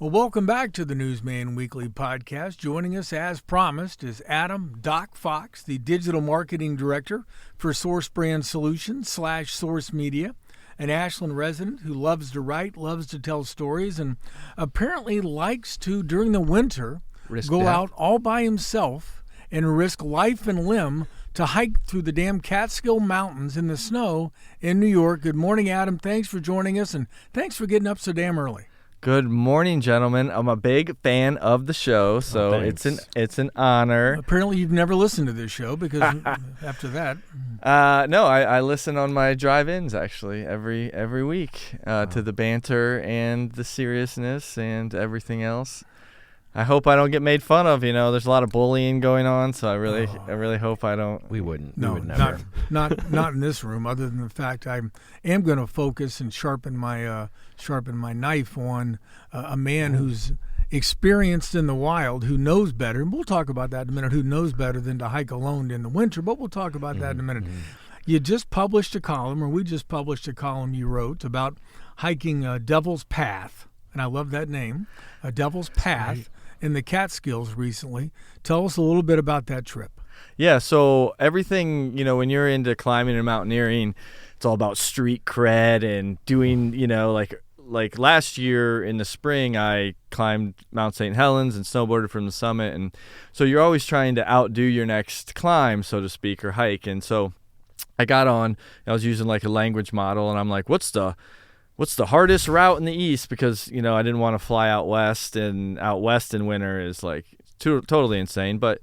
Well, welcome back to the Newsman Weekly podcast. Joining us, as promised, is Adam Doc Fox, the Digital Marketing Director for Source Brand Solutions / Source Media, an Ashland resident who loves to write, loves to tell stories, and apparently likes to, during the winter, go out all by himself and risk life and limb to hike through the damn Catskill Mountains in the snow in New York. Good morning, Adam. Thanks for joining us, and thanks for getting up so damn early. Good morning, gentlemen. I'm a big fan of the show, so it's an honor. Apparently, you've never listened to this show because after that, no, I listen on my drive-ins actually every week to the banter and the seriousness and everything else. I hope I don't get made fun of. You know, there's a lot of bullying going on, so I really hope I don't. We wouldn't. No, we would never. Not in this room. Other than the fact I am going to focus and sharpen my knife on a man who's experienced in the wild, who knows better. And we'll talk about that in a minute. Who knows better than to hike alone in the winter? But we'll talk about that in a minute. You just published a column, or we just published a column you wrote about hiking Devil's Path, and I love that name, Devil's Path. Right. In the Catskills recently. Tell us a little bit about that trip. Yeah, so everything, when you're into climbing and mountaineering, it's all about street cred and doing, like last year in the spring, I climbed Mount St. Helens and snowboarded from the summit. And so you're always trying to outdo your next climb, so to speak, or hike. And so I got on, I was using like a language model, and I'm like, what's the hardest route in the east? Because, I didn't want to fly out west in winter is like totally insane. But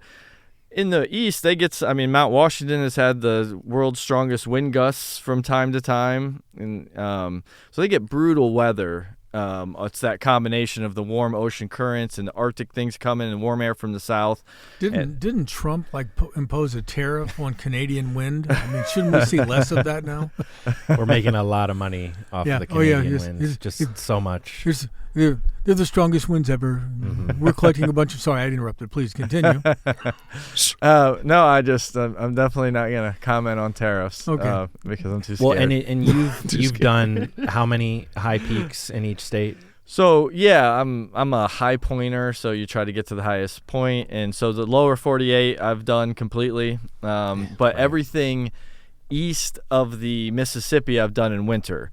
in the east, Mount Washington has had the world's strongest wind gusts from time to time. And so they get brutal weather. It's that combination of the warm ocean currents and the Arctic things coming and warm air from the south. Didn't Trump impose a tariff on Canadian wind? I mean, shouldn't we see less of that now? We're making a lot of money off of the Canadian winds. Just so much. They're the strongest winds ever. Mm-hmm. We're collecting a bunch of. Sorry, I interrupted. Please continue. No, I'm definitely not going to comment on tariffs. Okay. Because I'm too scared. Well, and you've done how many high peaks in each state? So yeah, I'm a highpointer, so you try to get to the highest point, and so the lower 48 I've done completely, but everything east of the Mississippi I've done in winter.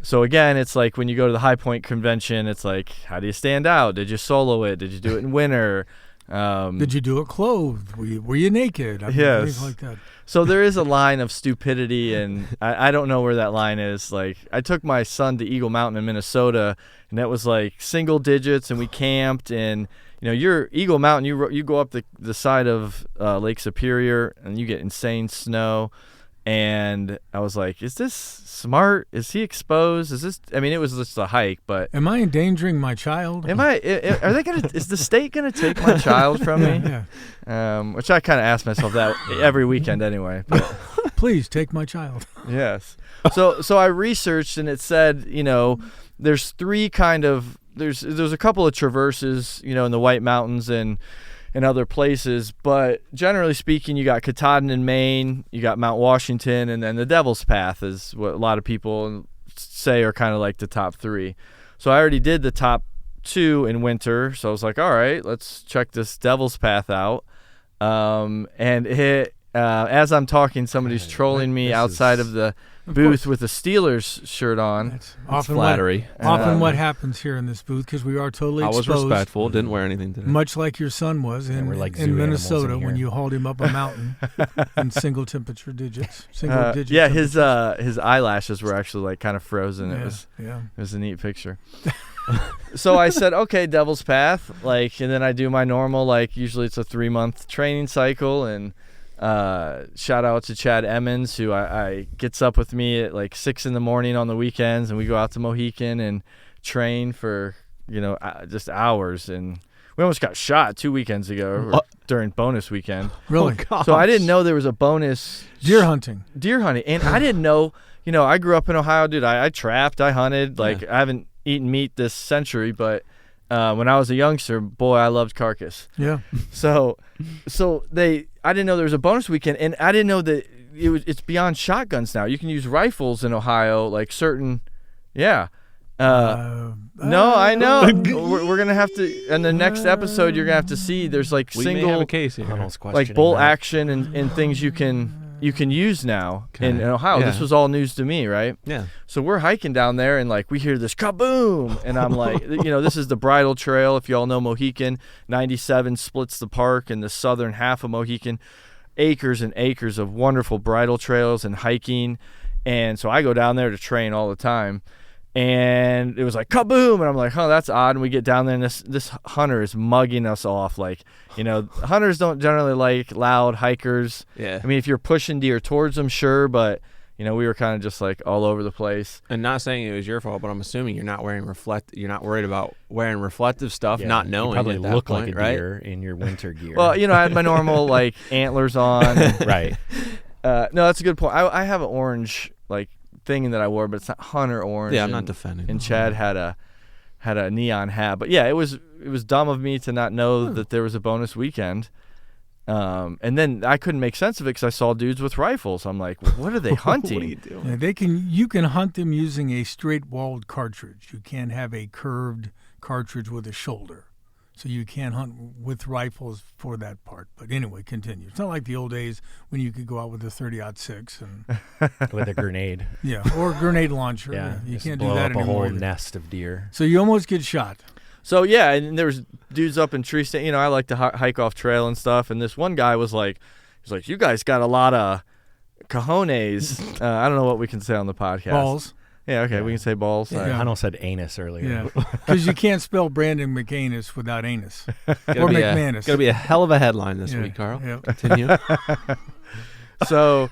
So again, it's like when you go to the High Point convention, it's like, how do you stand out? Did you solo it? Did you do it in winter? Did you do it clothed? Were you naked? Yes. Things like that. So there is a line of stupidity, and I don't know where that line is. Like, I took my son to Eagle Mountain in Minnesota, and that was like single digits, and we camped. And you're Eagle Mountain, you go up the side of Lake Superior, and you get insane snow. And I was like, is this smart? Is he exposed? Is this? I mean, it was just a hike, but am I endangering my child? Are they gonna? Is the state gonna take my child from me? Yeah. Which I kind of ask myself that every weekend anyway. But please take my child. Yes. So I researched, and it said, there's three there's a couple of traverses, in the White Mountains and other places, but generally speaking, you got Katahdin in Maine, you got Mount Washington, and then the Devil's Path is what a lot of people say are kind of like the top three. So I already did the top two in winter, so I was like, all right, let's check this Devil's Path out. And as I'm talking, somebody's trolling me outside of the booth with a Steelers shirt on. That's often flattery. What happens here in this booth, because we are totally exposed. I was respectful, didn't wear anything today. Much like your son was in Minnesota when you hauled him up a mountain in single digits. Yeah, his eyelashes were actually like kind of frozen. Yeah, it was a neat picture. So I said, okay, Devil's Path, and then I do my normal, usually it's a 3-month training cycle, and shout out to Chad Emmons, who I gets up with me at 6 a.m. on the weekends, and we go out to Mohican and train for just hours. And we almost got shot 2 weekends ago during bonus weekend. Really? So I didn't know there was a bonus deer hunting, and I didn't know. I grew up in Ohio, dude. I trapped, I hunted. I haven't eaten meat this century, but when I was a youngster, boy, I loved carcass. Yeah. So I didn't know there was a bonus weekend, and I didn't know that it's beyond shotguns now. You can use rifles in Ohio, certain, yeah. No, I know. We're gonna have to. In the next episode, you're gonna have to see. There's like we single, may have a case here. like bolt action and things you can use now in Ohio. Yeah. This was all news to me, right? Yeah. So we're hiking down there, and like we hear this kaboom, and I'm like, this is the Bridle Trail. If you all know Mohican, 97 splits the park in the southern half of Mohican. Acres and acres of wonderful bridle trails and hiking, and so I go down there to train all the time. And it was like kaboom, and I'm like, oh, that's odd. And we get down there, and this hunter is mugging us off. Like, hunters don't generally like loud hikers. Yeah. I mean, if you're pushing deer towards them, sure, but we were kind of just like all over the place. And not saying it was your fault, but I'm assuming you're not You're not worried about wearing reflective stuff, not knowing. You probably at that look point, like a deer in your winter gear. Well, I had my normal like antlers on. Right. No, that's a good point. I have an orange like thing that I wore, but it's not hunter orange. Yeah, I'm not defending. And Chad had a neon hat, but yeah, it was dumb of me to not know that there was a bonus weekend. And then I couldn't make sense of it because I saw dudes with rifles. I'm like, what are they hunting? What are you doing? Yeah, you can hunt them using a straight-walled cartridge. You can't have a curved cartridge with a shoulder. So you can't hunt with rifles for that part. But anyway, continue. It's not like the old days when you could go out with a 30-06 and with a grenade. Yeah, or a grenade launcher. Yeah, you just can't blow do that up anymore. a whole nest of deer. So you almost get shot. So yeah, and there was dudes up in tree stand. I like to hike off trail and stuff. And this one guy was like, you guys got a lot of cojones. I don't know what we can say on the podcast. Balls. Yeah, okay, we can say balls. Yeah. Hunnell said anus earlier. Yeah, because you can't spell Brandon McAnus without anus. Or It's McManus. going to be a hell of a headline this week, Carl. Yeah. Continue. So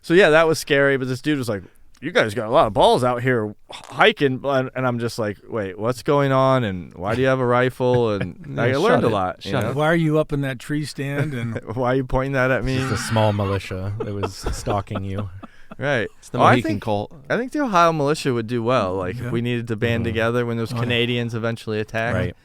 yeah, that was scary. But this dude was like, you guys got a lot of balls out here hiking. And I'm just like, wait, what's going on? And why do you have a rifle? And I learned a lot. Why are you up in that tree stand? And why are you pointing that at me? Just a small militia that was stalking you. Right. It's the Mohican cult. I think the Ohio militia would do well. Like if we needed to band together when those Canadians eventually attack. Right.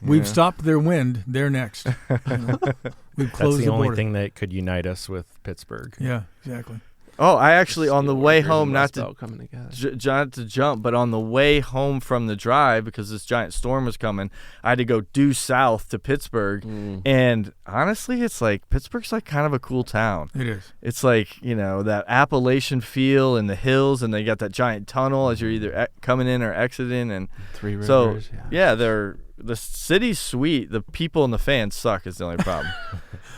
We've stopped their wind. They're next. We've closed That's the only border. thing that could unite us with Pittsburgh. Yeah, exactly. Oh, I actually on the way home, not to jump, but on the way home from the drive, because this giant storm was coming, I had to go due south to Pittsburgh. And honestly, it's like Pittsburgh's like kind of a cool town. It is. It's like, that Appalachian feel in the hills, and they got that giant tunnel as you're either coming in or exiting. And Three Rivers. So, the city's sweet. The people and the fans suck is the only problem.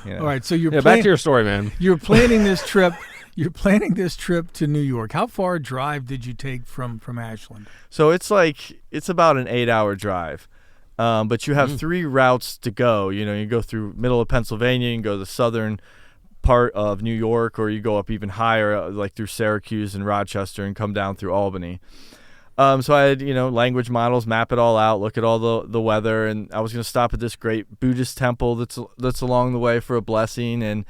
All right, so you're back to your story, man. You're planning this trip. You're planning this trip to New York. How far a drive did you take from Ashland? So it's about an 8-hour drive. But you have 3 routes to go. You go through middle of Pennsylvania, you can go to the southern part of New York, or you go up even higher, like through Syracuse and Rochester, and come down through Albany. So I had, language models, map it all out, look at all the weather, and I was going to stop at this great Buddhist temple that's along the way for a blessing, and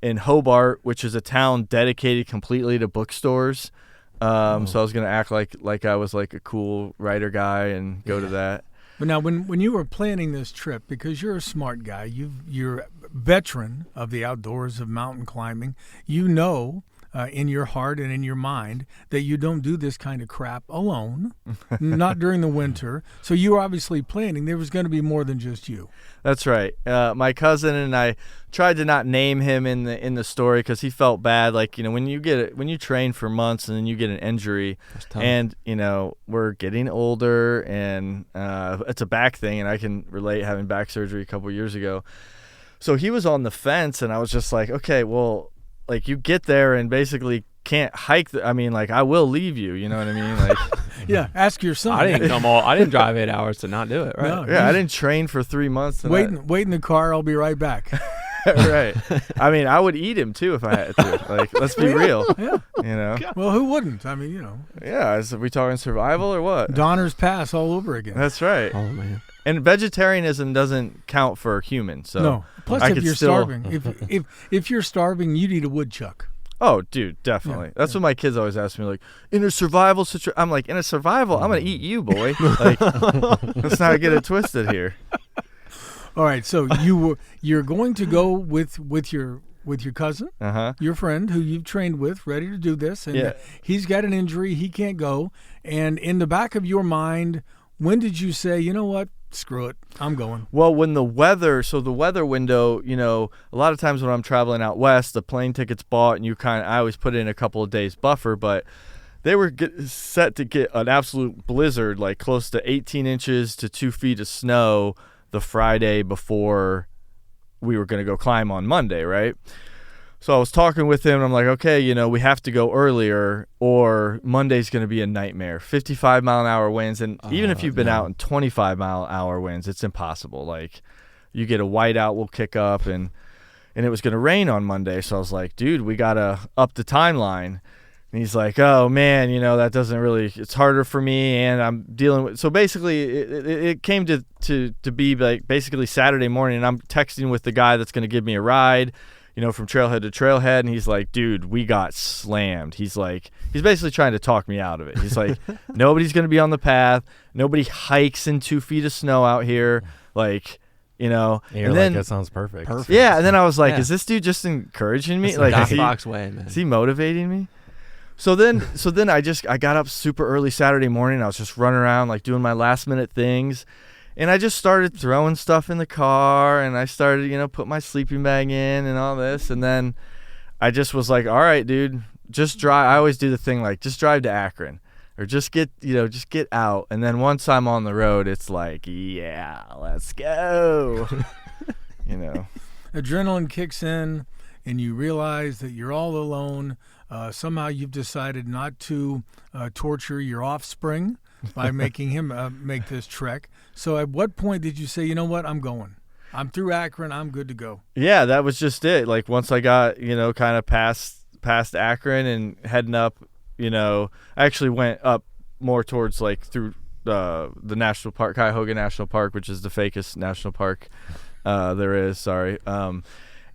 in Hobart, which is a town dedicated completely to bookstores. So I was going to act like I was like a cool writer guy and go to that. But now when you were planning this trip, because you're a smart guy, you're a veteran of the outdoors, of mountain climbing, in your heart and in your mind that you don't do this kind of crap alone, not during the winter. So you were obviously planning. There was going to be more than just you. That's right. My cousin and I tried to not name him in the story because he felt bad. Like, when you train for months and then you get an injury, and we're getting older, and it's a back thing, and I can relate having back surgery a couple of years ago. So he was on the fence, and I was just like, okay, well, like you get there and basically can't hike. I will leave you. You know what I mean? Like, yeah. Ask your son. I didn't drive 8 hours to not do it. Right? No, yeah, I didn't train for 3 months. Wait in the car. I'll be right back. Right. I would eat him too if I had to. Like, let's be real. Yeah. Well, who wouldn't? Yeah. Are we talking survival or what? Donner's Pass all over again. That's right. Oh man. And vegetarianism doesn't count for humans. So no. Plus, if you're starving, if you're starving, you'd eat a woodchuck. Oh, dude, definitely. That's what my kids always ask me. Like, in a survival situation, I'm like, in a survival, I'm gonna eat you, boy. Like, let's not get it twisted here. All right, so you're going to go with your with your cousin, your friend who you've trained with, ready to do this, and he's got an injury, he can't go. And in the back of your mind, when did you say, you know what, screw it, I'm going? Well, when the weather window, a lot of times when I'm traveling out west, the plane ticket's bought, and I always put in a couple of days buffer, but they were set to get an absolute blizzard, like close to 18 inches to 2 feet of snow the Friday before we were going to go climb on Monday, right? So I was talking with him, and I'm like, okay, we have to go earlier, or Monday's going to be a nightmare. 55-mile-an-hour winds, and even if you've been out in 25-mile-an-hour winds, it's impossible. Like, you get a whiteout will kick up, and it was going to rain on Monday. So I was like, dude, we got to up the timeline. And he's like, oh, man, that doesn't really – it's harder for me, and I'm dealing with – so basically it came to be like basically Saturday morning, and I'm texting with the guy that's going to give me a ride – from trailhead to trailhead, and he's like, dude, we got slammed. He's basically trying to talk me out of it. He's like, nobody's going to be on the path. Nobody hikes in 2 feet of snow out here. Like, and you're like, that sounds perfect. Yeah, and then I was like, is this dude just encouraging me? Like, Doc Fox way, man. Is he motivating me? So then I got up super early Saturday morning. I was just running around, like, doing my last minute things. And I just started throwing stuff in the car, and I started, put my sleeping bag in and all this. And then I just was like, all right, dude, just drive. I always do the thing like, just drive to Akron, or just get out. And then once I'm on the road, it's like, yeah, let's go. Adrenaline kicks in, and you realize that you're all alone. Somehow you've decided not to torture your offspring by making him make this trek. So at what point did you say, you know what, I'm going? I'm through Akron, I'm good to go? Yeah, that was just it. Like, once I got, kind of past Akron and heading up, I actually went up more towards, like, through the national park, Cuyahoga National Park, which is the fakest national park there is, sorry.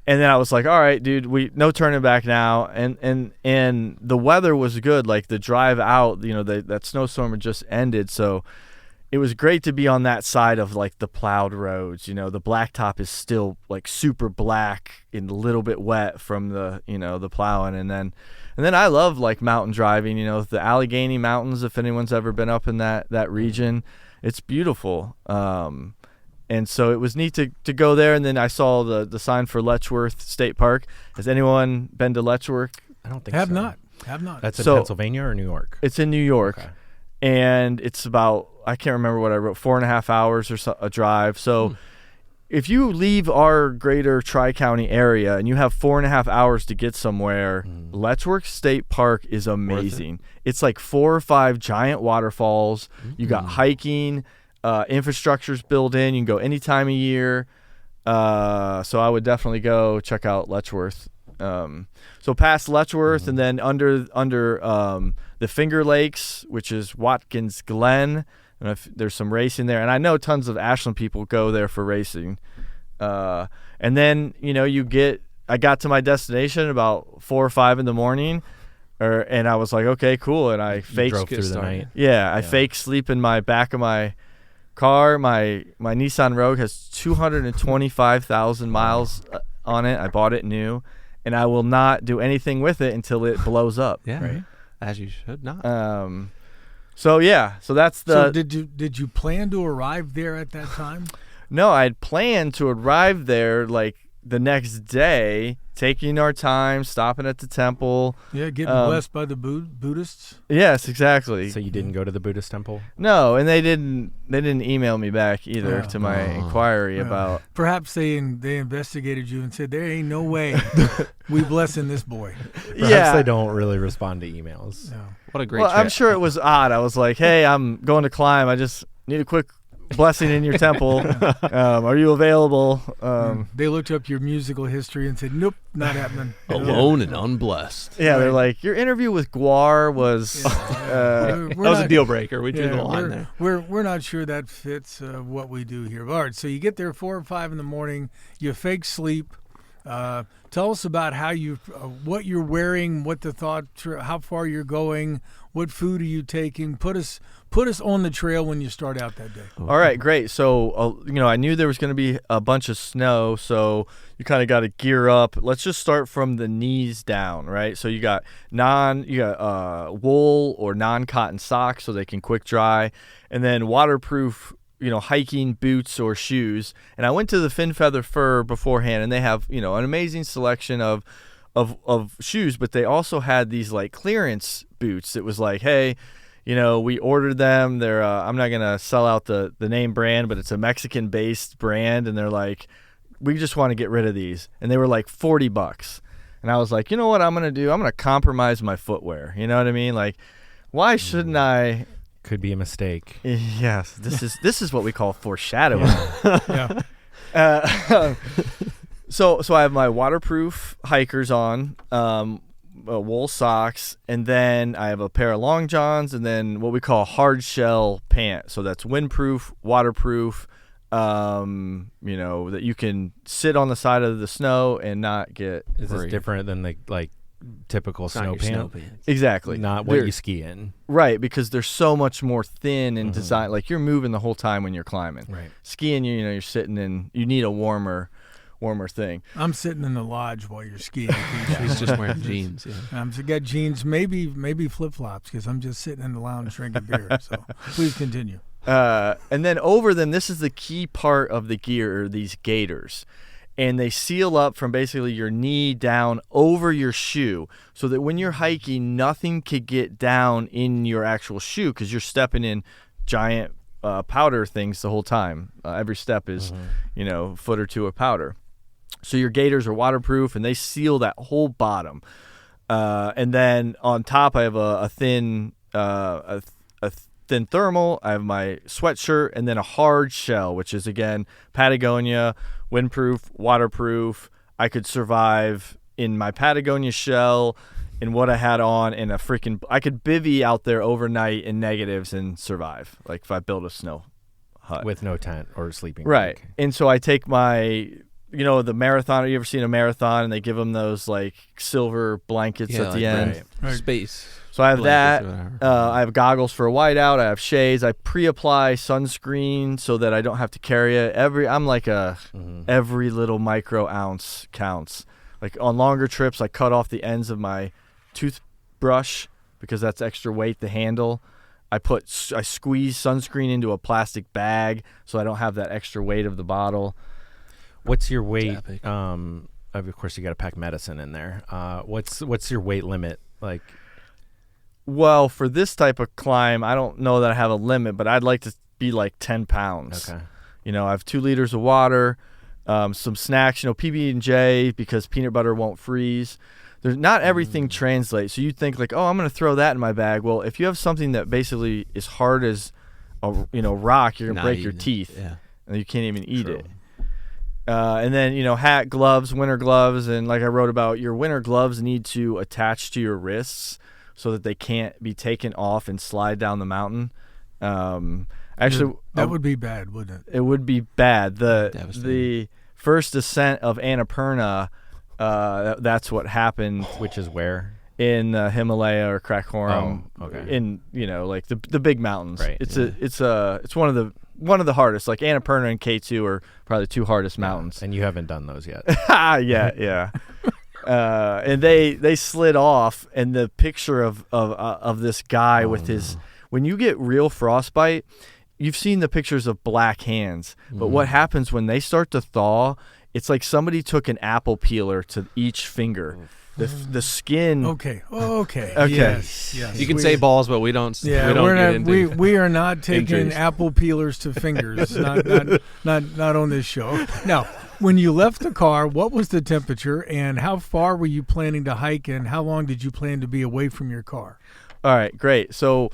And then I was like, all right, dude, no turning back now. And the weather was good. Like, the drive out, that snowstorm had just ended. So it was great to be on that side of, like, the plowed roads. The blacktop is still, like, super black and a little bit wet from the, the plowing. And then I love, like, mountain driving, the Allegheny Mountains, if anyone's ever been up in that region. It's beautiful. And so it was neat to go there, and then I saw the sign for Letchworth State Park. Has anyone been to Letchworth? I don't think Have so. Have not. That's in Pennsylvania or New York? It's in New York. Okay. And it's about, I can't remember what I wrote, 4.5 hours or so, a drive. So if you leave our greater Tri-County area and you have 4.5 hours to get somewhere, Letchworth State Park is amazing. It's like 4 or 5 giant waterfalls. You got hiking. Infrastructure's built in. You can go any time of year. So I would definitely go check out Letchworth. So past Letchworth and then under the Finger Lakes, which is Watkins Glen, and there's some racing there. And I know tons of Ashland people go there for racing. And then, I got to my destination about 4 or 5 in the morning. And I was like, okay, cool. And I drove through the night. Yeah, I fake sleep in my back of my car. My Nissan Rogue has 225,000 miles on it. I bought it new, and I will not do anything with it until it blows up. Yeah, right. As you should not. So that's the. So did you plan to arrive there at that time? No, I had planned to arrive there like the next day, taking our time, stopping at the temple. Yeah, getting blessed by the Buddhists. Yes, exactly. So you didn't go to the Buddhist temple? No, and they didn't email me back either to my inquiry about. Perhaps they investigated you and said there ain't no way we blessing this boy. Perhaps they don't really respond to emails. No. What a great. Well, I'm sure it was odd. I was like, hey, I'm going to climb. I just need a quick blessing in your temple. Are you available? They looked up your musical history and said, nope, not happening. Alone and unblessed. Yeah, they're like, your interview with Guar was that was a deal breaker. We drew the line there. We're not sure that fits what we do here. All right, so you get there 4 or 5 in the morning, you fake sleep. Tell us about how what you're wearing, what the thought, how far you're going, what food are you taking. Put us on the trail when you start out that day. All right, great. So I knew there was going to be a bunch of snow, so you kind of got to gear up. Let's just start from the knees down, right? So you got wool or non-cotton socks so they can quick dry, and then waterproof hiking boots or shoes. And I went to the Fin Feather Fur beforehand, and they have an amazing selection of shoes, but they also had these like clearance boots. It was like, hey, we ordered them. They're I'm not gonna sell out the name brand, but it's a Mexican based brand, and they're like, we just want to get rid of these, and they were like $40. And I was like, you know what I'm gonna do? I'm gonna compromise my footwear. You know what I mean? Like, why shouldn't I? Could be a mistake. Yes, this is what we call foreshadowing. Yeah. So I have my waterproof hikers on, wool socks, and then I have a pair of long johns, and then what we call hard shell pant. So that's windproof, waterproof, that you can sit on the side of the snow and not get. Is this different than the typical snow pants? Exactly. Not what you ski in. Right, because they're so much more thin and designed. Like, you're moving the whole time when you're climbing. Right. Skiing, you're sitting in. You need a warmer thing. I'm sitting in the lodge while you're skiing. He's just wearing jeans. Yeah. I got jeans, maybe flip flops, because I'm just sitting in the lounge drinking beer. So please continue. And then over them, this is the key part of the gear, these gaiters. And they seal up from basically your knee down over your shoe, so that when you're hiking, nothing could get down in your actual shoe, because you're stepping in giant powder things the whole time. Every step is, a foot or two of powder. So your gaiters are waterproof, and they seal that whole bottom. And then on top, I have a thin thermal. I have my sweatshirt, and then a hard shell, which is, again, Patagonia, windproof, waterproof. I could survive in my Patagonia shell, in what I had on, and I could bivvy out there overnight in negatives and survive, like if I build a snow hut. With no tent or sleeping Right. bag. And so I take my, the marathon. You ever seen a marathon and they give them those like silver blankets at the end? Right. Space. So I have that. Blankets, I have goggles for a whiteout. I have shades. I pre-apply sunscreen so that I don't have to carry it. I'm like every little micro ounce counts. Like on longer trips, I cut off the ends of my toothbrush because that's extra weight, the handle. I squeeze sunscreen into a plastic bag so I don't have that extra weight of the bottle. What's your weight? Of course, you got to pack medicine in there. What's your weight limit? Like, well, for this type of climb, I don't know that I have a limit, but I'd like to be like 10 pounds. Okay. I have 2 liters of water, some snacks, PB&J, because peanut butter won't freeze. There's not everything translates. So you think like, oh, I'm going to throw that in my bag. Well, if you have something that basically is hard as a rock, you're going to break your teeth. Yeah. And you can't even eat it. And then, hat, gloves, winter gloves. And like I wrote about, your winter gloves need to attach to your wrists so that they can't be taken off and slide down the mountain. Actually, that would be bad, wouldn't it? It would be bad. The first ascent of Annapurna, that's what happened. Which is where? In Himalaya or Karakoram. Oh, okay. In like the big mountains. Right. It's one of the hardest. Like Annapurna and K2 are probably the 2 hardest mountains. And you haven't done those yet. Yeah. And they slid off, and the picture of this guy with his, when you get real frostbite, you've seen the pictures of black hands, but what happens when they start to thaw, it's like somebody took an apple peeler to each finger. The skin. Okay. Yes. You can say balls, but we don't. Yeah, we are not taking injuries. apple peelers to fingers. not on this show. Now, when you left the car, what was the temperature, and how far were you planning to hike, and how long did you plan to be away from your car? All right, great. So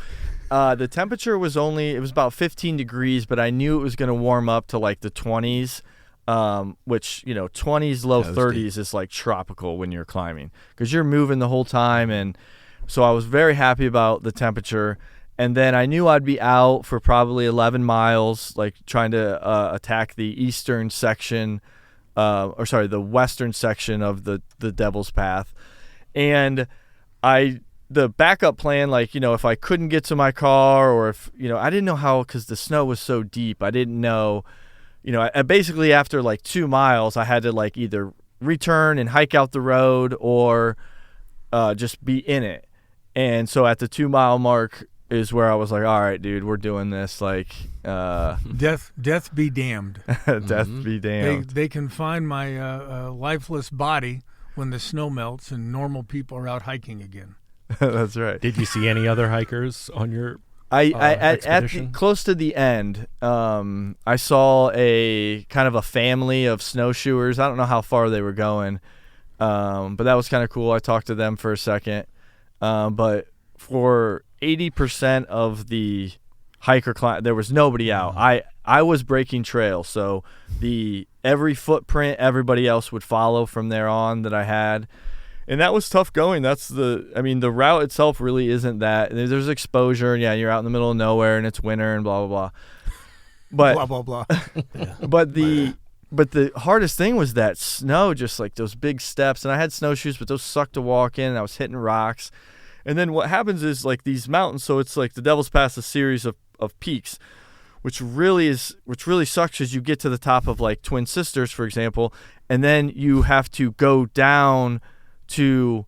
the temperature was about 15 degrees, but I knew it was going to warm up to like the 20s. Which 20s, low 30s is like tropical when you're climbing, because you're moving the whole time. And so I was very happy about the temperature. And then I knew I'd be out for probably 11 miles, like trying to attack the eastern section the western section of the Devil's Path. And the backup plan, like, if I couldn't get to my car, or if, I didn't know how, because the snow was so deep, I didn't know, I basically after like 2 miles, I had to like either return and hike out the road or just be in it. And so at the 2 mile mark is where I was like, all right, dude, we're doing this. Like, death be damned. Death be damned. They can find my lifeless body when the snow melts and normal people are out hiking again. That's right. Did you see any other hikers on your expedition? Close to the end, I saw a kind of a family of snowshoers. I don't know how far they were going, but that was kind of cool. I talked to them for a second. But for 80% of the hiker climb, there was nobody out. I was breaking trail, so every footprint everybody else would follow from there on that I had. And that was tough going. The route itself really isn't that. There's exposure, and you're out in the middle of nowhere, and it's winter, and blah, blah, blah. But, blah, blah, blah. Yeah. But the hardest thing was that snow, just like those big steps. And I had snowshoes, but those sucked to walk in, and I was hitting rocks. And then what happens is, like, these mountains, so it's like the Devil's Pass, a series of peaks, which really sucks as you get to the top of, like, Twin Sisters, for example, and then you have to go down to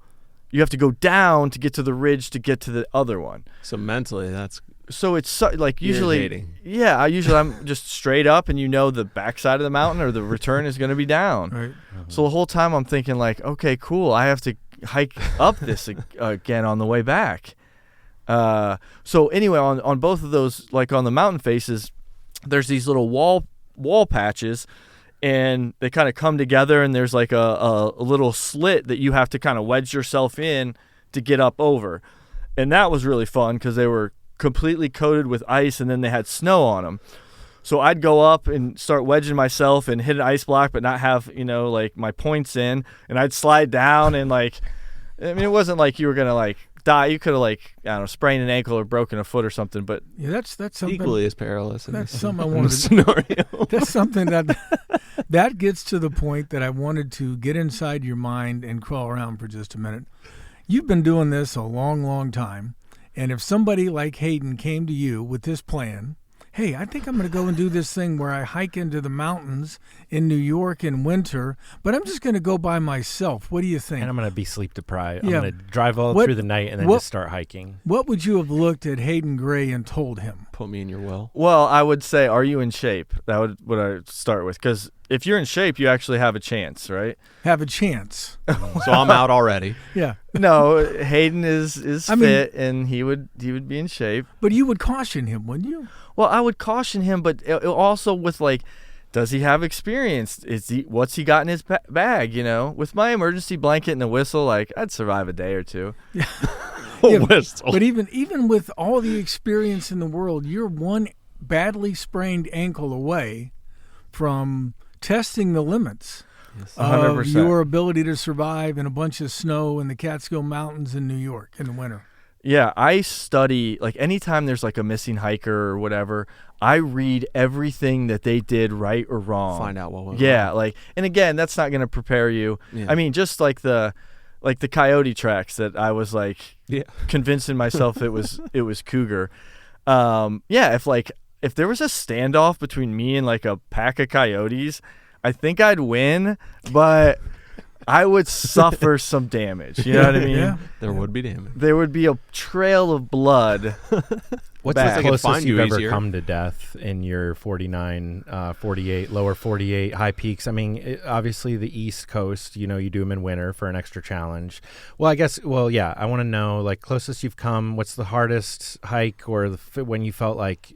get to the ridge to get to the other one. So mentally, it's like usually irritating. I'm just straight up, and the backside of the mountain or the return is going to be down. Right. So the whole time I'm thinking, like, okay, cool, I have to hike up this again on the way back. So anyway, on both of those, like on the mountain faces, there's these little wall patches, and they kind of come together, and there's like a little slit that you have to kind of wedge yourself in to get up over. And that was really fun because they were completely coated with ice, and then they had snow on them. So I'd go up and start wedging myself and hit an ice block, but not have, like my points in, and I'd slide down, and like, it wasn't like you were going to like die. You could have, like, I don't know, sprained an ankle or broken a foot or something, but that's something equally as perilous. That's something I wanted to scenario. That's something that gets to the point that I wanted to get inside your mind and crawl around for just a minute. You've been doing this a long, long time, and if somebody like Hayden came to you with this plan, hey, I think I'm going to go and do this thing where I hike into the mountains in New York in winter, but I'm just going to go by myself. What do you think? And I'm going to be sleep deprived. Yeah. I'm going to drive all through the night and then just start hiking. What would you have looked at Hayden Gray and told him? Put me in your will. Well, I would say, are you in shape? That would what I would start with, because if you're in shape, you actually have a chance, right? Have a chance. So I'm out already. Yeah. No, Hayden is fit, and he would be in shape. But you would caution him, wouldn't you? Well, I would caution him, but also with, like, does he have experience? What's he got in his bag? With my emergency blanket and a whistle, like, I'd survive a day or two. Yeah. Whistle. But even with all the experience in the world, you're one badly sprained ankle away from testing the limits of 100%. your ability to survive in a bunch of snow in the Catskill Mountains in New York in the winter. Yeah, I study, like, anytime there's like a missing hiker or whatever, I read everything that they did right or wrong. Find out what went wrong. Like, and again, that's not going to prepare you. Yeah. I mean, just like the coyote tracks that I was like convincing myself it was cougar. If there was a standoff between me and like a pack of coyotes, I think I'd win, but I would suffer some damage. You know what I mean? Yeah. There would be damage. There would be a trail of blood. What's the closest you've ever come to death in your 49, 48, lower 48 high peaks? I mean, obviously the East Coast, you do them in winter for an extra challenge. Well, I want to know, like, closest you've come, what's the hardest hike or when you felt like,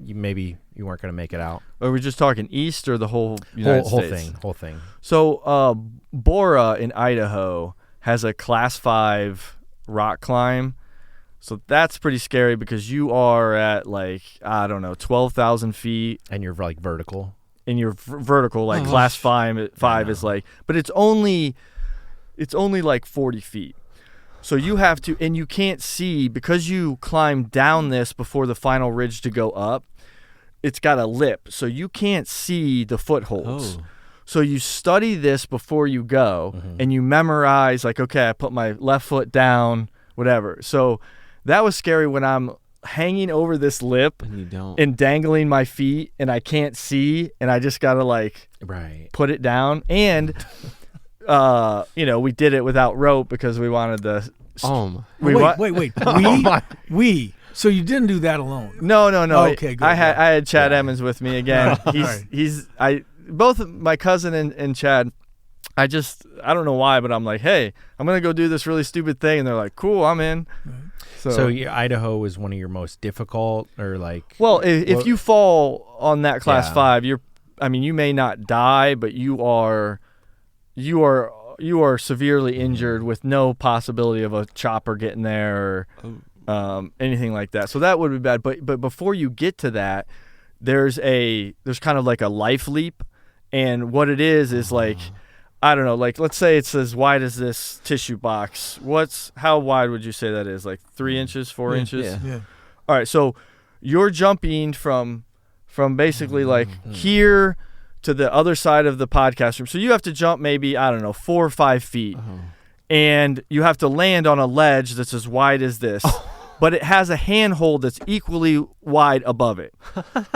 maybe you weren't going to make it out? Are we just talking East or the whole United States? Whole thing. So Bora in Idaho has a class 5 rock climb. So that's pretty scary because you are at, like, I don't know, 12,000 feet. And you're, like, vertical. And you're vertical, like class 5 is like, but it's only like 40 feet. So you have to, and you can't see, because you climb down this before the final ridge to go up, it's got a lip, so you can't see the footholds. Oh. So you study this before you go, and you memorize, like, okay, I put my left foot down, whatever. So that was scary when I'm hanging over this lip and dangling my feet, and I can't see, and I just got to, like, put it down. And, we did it without rope because we wanted the... Wait. So you didn't do that alone? No. Oh, okay, good. I had Chad Emmons with me again. Both my cousin and Chad. I don't know why, but I'm like, hey, I'm gonna go do this really stupid thing, and they're like, cool, I'm in. So Idaho is one of your most difficult, or like? Well, if you fall on that class 5, you may not die, but you are severely injured with no possibility of a chopper getting there or anything like that. So that would be bad. But before you get to that, there's kind of like a life leap, and what it is like, I don't know, like, let's say it's as wide as this tissue box. How wide would you say that is? Like 3 inches, 4 inches? Yeah. All right, so you're jumping from basically like here to the other side of the podcast room. So you have to jump maybe, 4 or 5 feet. And you have to land on a ledge that's as wide as this. But it has a handhold that's equally wide above it.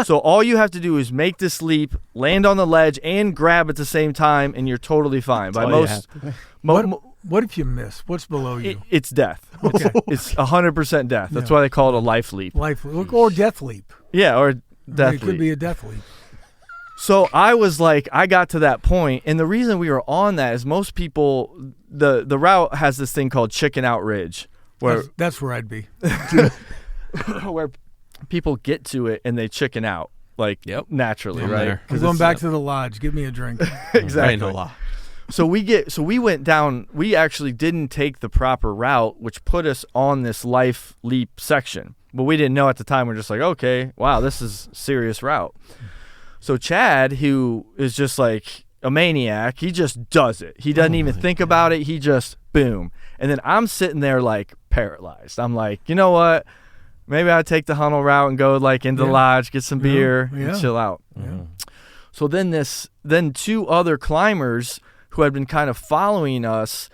So all you have to do is make this leap, land on the ledge, and grab at the same time, and you're totally fine. What if you miss? What's below you? It's death. Okay. It's 100% death. That's why they call it a life leap. Or death leap. Yeah, or death leap. It could be a death leap. So I was like, I got to that point, and the reason we were on that is most people, the route has this thing called Chicken Out Ridge. That's where I'd be. Where people get to it and they chicken out, like, naturally, right? We're going back to the lodge. Give me a drink. Exactly. So we went down. We actually didn't take the proper route, which put us on this life leap section. But we didn't know at the time. We're just like, okay, wow, this is a serious route. So Chad, who is just like a maniac, he just does it. He doesn't even think about it. He just boom. And then I'm sitting there like paralyzed. I'm like, you know what? Maybe I'll take the Hunnell route and go like into the lodge, get some beer, and chill out. So then 2 other climbers who had been kind of following us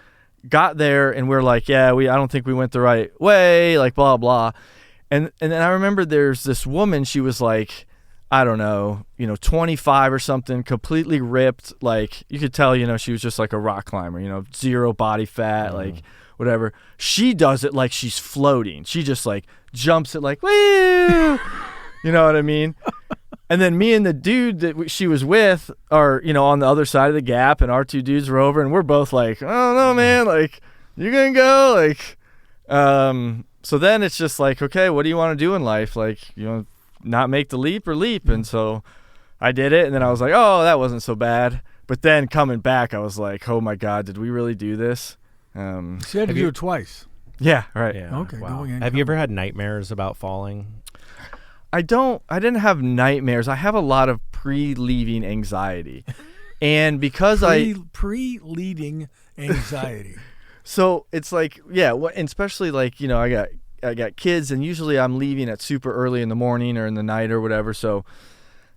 got there, and we're like, I don't think we went the right way, like blah blah. And then I remember there's this woman. She was like, I don't know, 25 or something, completely ripped. Like, you could tell, she was just like a rock climber, 0 body fat, like whatever. She does it like she's floating. She just like jumps it like, woo! You know what I mean? And then me and the dude that she was with are, on the other side of the gap, and our 2 dudes were over, and we're both like, I don't know, man, like, you gonna go? Like, so then it's just like, okay, what do you want to do in life? Like, not make the leap or leap. And so I did it, and then I was like, oh, that wasn't so bad. But then coming back, I was like, oh my God, did we really do this? So you had to do it twice. Yeah, right. Yeah. Okay. Wow. Have you ever had nightmares about falling? I didn't have nightmares. I have a lot of pre-leaving anxiety. And because pre-leading anxiety. So it's like, and especially like, I got kids, and usually I'm leaving at super early in the morning or in the night or whatever. So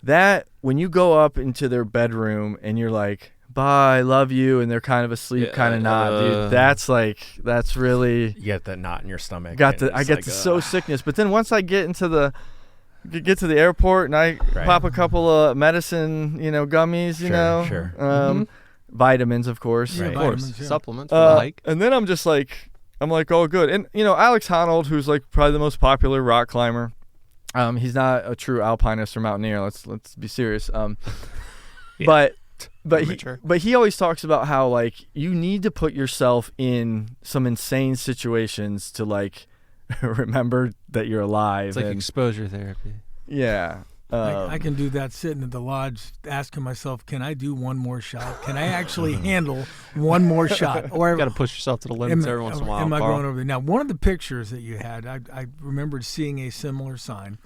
that when you go up into their bedroom and you're like, bye, love you, and they're kind of asleep, kind of not, dude, that's really, you get that knot in your stomach. I get the so sickness. But then once I get to the airport and I pop a couple of medicine, gummies, Sure. Vitamins, of course, Yeah, of vitamins, course, supplements for the hike. And then I'm like, oh, good. And, Alex Honnold, who's like probably the most popular rock climber, he's not a true alpinist or mountaineer. Let's be serious. But he always talks about how, like, you need to put yourself in some insane situations to, like, remember that you're alive. It's like exposure therapy. Yeah. I can do that sitting at the lodge asking myself, can I do one more shot? Can I actually handle one more shot? Or you got to push yourself to the limits every once in a while. Am I going over there? Now, one of the pictures that you had, I remembered seeing a similar sign,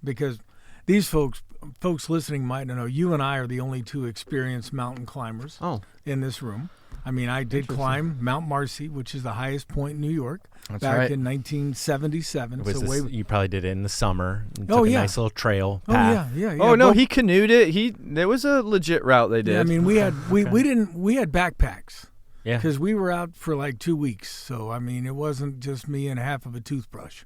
because these folks listening might not know, you and I are the only 2 experienced mountain climbers in this room. I mean, I did climb Mount Marcy, which is the highest point in New York, That's back right. in 1977. You probably did it in the summer. And Oh, took yeah. a nice little trail Oh path. yeah. Oh no, Well, he canoed it. There was a legit route they did. yeah, I mean, we had we had backpacks. Yeah. Because we were out for like 2 weeks. So, I mean, it wasn't just me and half of a toothbrush.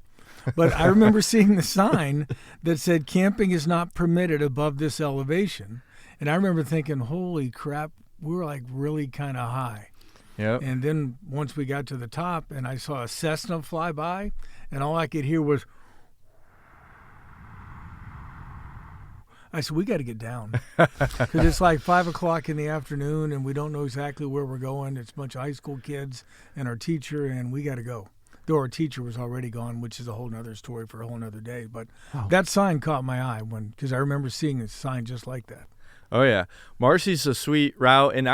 But I remember seeing the sign that said camping is not permitted above this elevation. And I remember thinking, holy crap, we were like really kind of high. Yep. And then once we got to the top and I saw a Cessna fly by, and all I could hear was, I said, we got to get down. Because it's like 5 o'clock in the afternoon and we don't know exactly where we're going. It's a bunch of high school kids and our teacher, and we got to go. Though our teacher was already gone, which is a whole nother story for a whole nother day. But that sign caught my eye because I remember seeing a sign just like that. Oh yeah, Marcy's a sweet route, and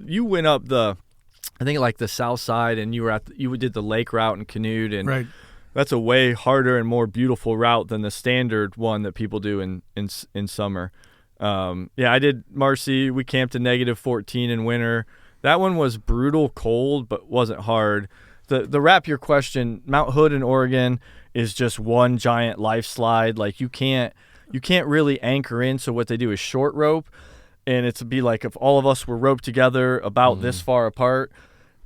you went up I think like the south side, and you did the lake route and canoed, and Right. that's a way harder and more beautiful route than the standard one that people do in summer. I did Marcy. We camped in -14 in winter. That one was brutal cold, but wasn't hard. The wrap your question, Mount Hood in Oregon is just one giant life slide. Like you can't really anchor in. So what they do is short rope, and it'd be like if all of us were roped together about this far apart,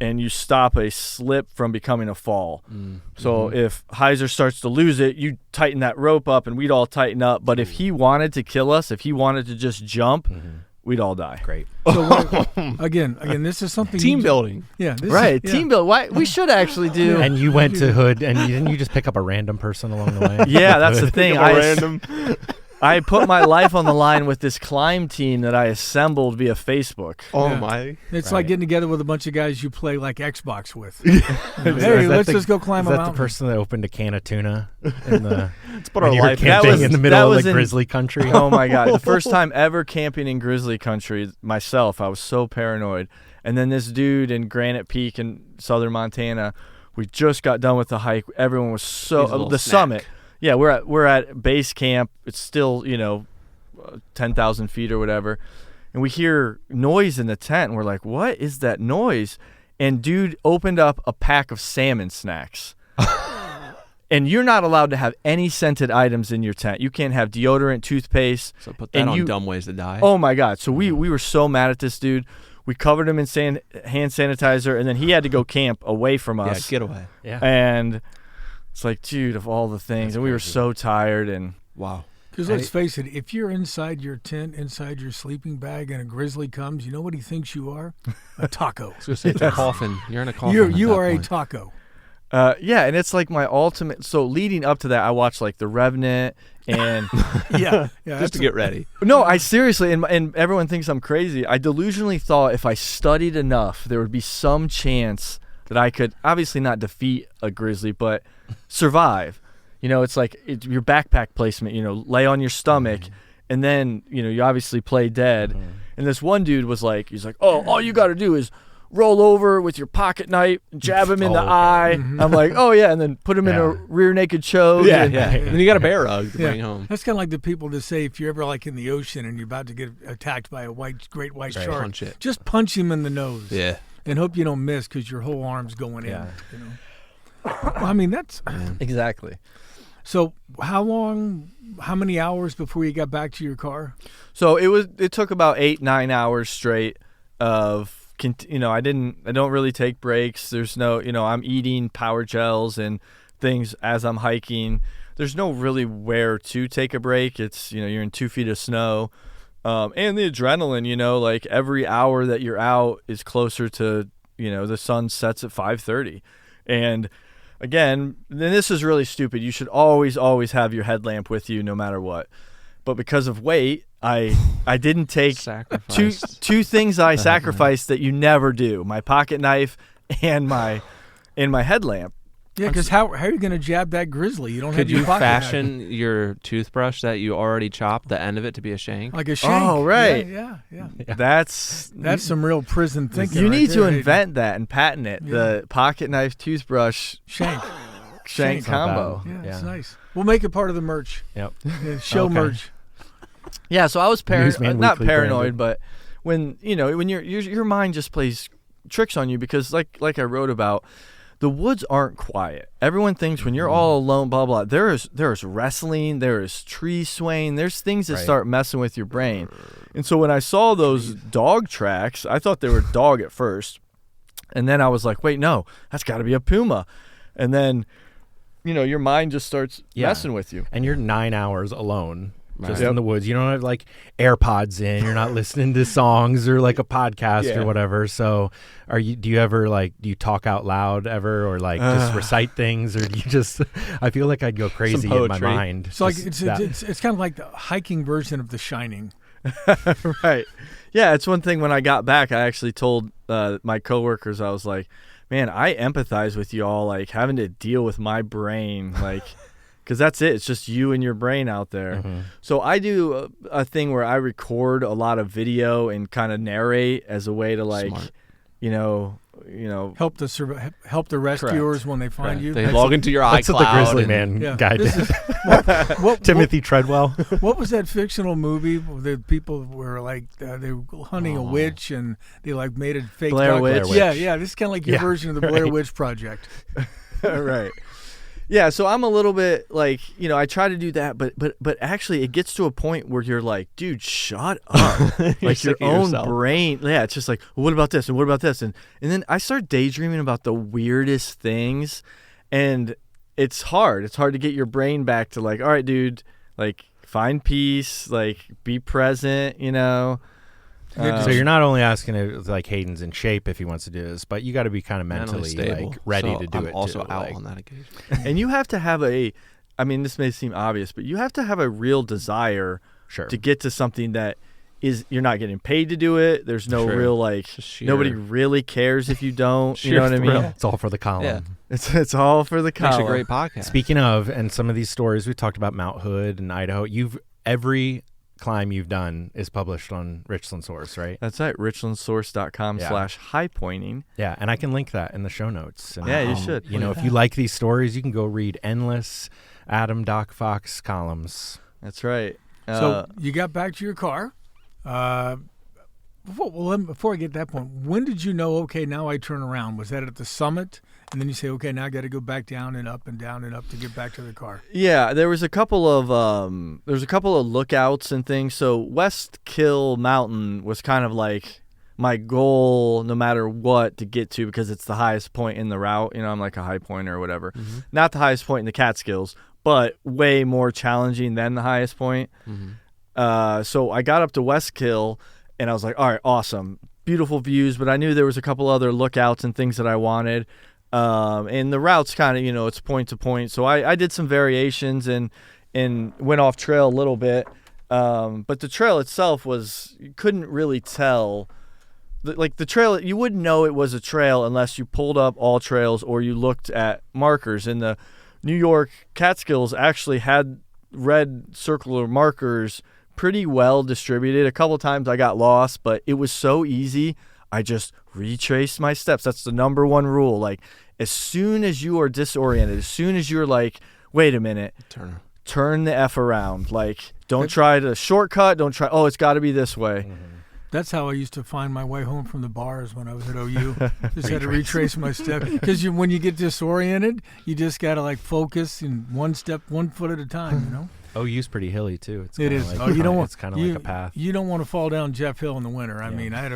and you stop a slip from becoming a fall. So if Heiser starts to lose it, you tighten that rope up, and we'd all tighten up. But if he wanted to kill us, if he wanted to just jump, we'd all die. Great. So again, this is something Team building. Yeah, Team build. Why we should actually do. And you went to Hood, and didn't you just pick up a random person along the way? Yeah, that's the thing. Random. I put my life on the line with this climb team that I assembled via Facebook. Oh Yeah. my! It's like getting together with a bunch of guys you play like Xbox with. Is Hey, that let's the- just go climb Is a that mountain. the person that opened a can of tuna in the? Let's put our when you were life. camping in the middle of like in- grizzly country. Oh my God. The first time ever camping in grizzly country myself, I was so paranoid. And then this dude in Granite Peak in southern Montana, we just got done with the hike. Everyone was He's a so little the snack. summit. Yeah, we're at base camp. It's still, 10,000 feet or whatever. And we hear noise in the tent, and we're like, what is that noise? And dude opened up a pack of salmon snacks. And you're not allowed to have any scented items in your tent. You can't have deodorant, toothpaste. So put that and on Dumb Ways to Die. Oh my God. So we were so mad at this dude. We covered him in hand sanitizer, and then he had to go camp away from yeah, us. get away. Yeah. And it's like, dude, of all the things. And we were so tired. And Wow. Because let's face it, if you're inside your tent, inside your sleeping bag, and a grizzly comes, you know what he thinks you are? A taco. I was gonna say it's a coffin. You're in a coffin. You at are that a point. taco. yeah, and it's like my ultimate. So leading up to that, I watched like The Revenant and Yeah. Just to get ready. no, I seriously, and everyone thinks I'm crazy. I delusionally thought if I studied enough, there would be some chance that I could obviously not defeat a grizzly, but survive. It's like your backpack placement, lay on your stomach, and then, you obviously play dead. And this one dude was like, he's like, oh, all you got to do is roll over with your pocket knife, jab him in the eye. I'm like, oh, yeah, and then put him in a rear naked choke. Yeah, and- yeah. And then you got a bear rug to Yeah. bring home. That's kind of like the people that say if you're ever like in the ocean and you're about to get attacked by a great white shark, Punch it. just punch him in the nose. Yeah. And hope you don't miss because your whole arm's going Yeah. in. Well, I mean, that's Exactly. so. How many hours before you got back to your car? So it took about 8-9 hours straight of, I don't really take breaks. There's no, I'm eating power gels and things as I'm hiking. There's no really where to take a break. It's, you're in 2 feet of snow. And the adrenaline, like every hour that you're out is closer to, the sun sets at 5:30. And again, then this is really stupid. You should always have your headlamp with you no matter what. But because of weight, I didn't take Sacrificed. two things I sacrificed that you never do: my pocket knife and my headlamp. Yeah, because how are you going to jab that grizzly? You don't Could have your you pocket knife. fashion your toothbrush that you already chopped the end of it to be a shank? Like a shank. Oh, right. Yeah. That's Some real prison thinking. you right need to there, Hayden. invent that and patent it. Yeah. The pocket knife toothbrush Shank. shank Shank. combo. Yeah, Yeah. it's nice. We'll make it part of the merch. Yep. Yeah, show Okay. merch. Yeah, so I was Newsman not Weekly paranoid, branded. but when your mind just plays tricks on you because like I wrote about, the woods aren't quiet. Everyone thinks when you're all alone, blah, blah, there's wrestling, there's tree swaying, there's things that start messing with your brain. And so when I saw those dog tracks, I thought they were dog at first. And then I was like, wait, no, that's got to be a puma. And then, your mind just starts messing with you. And you're 9 hours alone. Just in the woods. You don't have like AirPods in. You're not listening to songs or like a podcast or whatever. So do you talk out loud ever or like just recite things, or do you just, I feel like I'd go crazy in my mind. So like it's kind of like the hiking version of The Shining. Right. Yeah. It's one thing when I got back, I actually told my coworkers, I was like, man, I empathize with you all, like having to deal with my brain, like, because that's it. It's just you and your brain out there. Mm-hmm. So I do a thing where I record a lot of video and kind of narrate as a way to like, help the rescuers when they find you. They log into your iCloud. That's what the Grizzly Man guy did. Timothy Treadwell. What was that fictional movie? The people were like they were hunting a witch and they like made a fake Blair Witch. Yeah. This is kind of like your version of the Blair Witch Project. Right. Yeah, so I'm a little bit like, I try to do that, but actually it gets to a point where you're like, dude, shut up. Like your own brain. Yeah, it's just like, well, what about this and what about this? And then I start daydreaming about the weirdest things, and it's hard. It's hard to get your brain back to like, all right, dude, like find peace, like be present, So you're not only asking if like Hayden's in shape if he wants to do this, but you got to be kind of mentally like ready to do I'm it. Also too, out on that occasion. And you have to have this may seem obvious, but you have to have a real desire to get to something that is, you're not getting paid to do it. There's no real like, nobody really cares if you don't. You know what I mean? It's all for the column. Yeah. It's all for the column. Makes a great podcast. Speaking of, and some of these stories we talked about Mount Hood and Idaho. Every climb you've done is published on Richland Source, right? That's right. richlandsource.com/highpointing. Yeah, and I can link that in the show notes. And, yeah, you should. If you like these stories, you can go read endless Adam Doc Fox columns. That's right. So you got back to your car. Before I get to that point, when did you know, okay, now I turn around? Was that at the summit? And then you say, okay, now I got to go back down and up and down and up to get back to the car. Yeah, there was a couple of lookouts and things. So West Kill Mountain was kind of like my goal, no matter what, to get to, because it's the highest point in the route. I'm like a high pointer or whatever. Mm-hmm. Not the highest point in the Catskills, but way more challenging than the highest point. Mm-hmm. So I got up to West Kill, and I was like, all right, awesome, beautiful views. But I knew there was a couple other lookouts and things that I wanted. And the route's kind of, it's point to point. So I did some variations and went off trail a little bit. But the trail itself you couldn't really tell. The trail, you wouldn't know it was a trail unless you pulled up All Trails or you looked at markers. And the New York Catskills actually had red circular markers pretty well distributed. A couple times I got lost, but it was so easy. I just retraced my steps. That's the number one rule. Like, as soon as you are disoriented, as soon as you're like, wait a minute, turn the F around. Like, don't try to shortcut. Don't try, it's got to be this way. Mm-hmm. That's how I used to find my way home from the bars when I was at OU. Just had to retrace my steps. Because when you get disoriented, you just got to like focus in one step, 1 foot at a time, OU's pretty hilly too. It is. Like, it's kind of like a path. You don't want to fall down Jeff Hill in the winter. I mean, I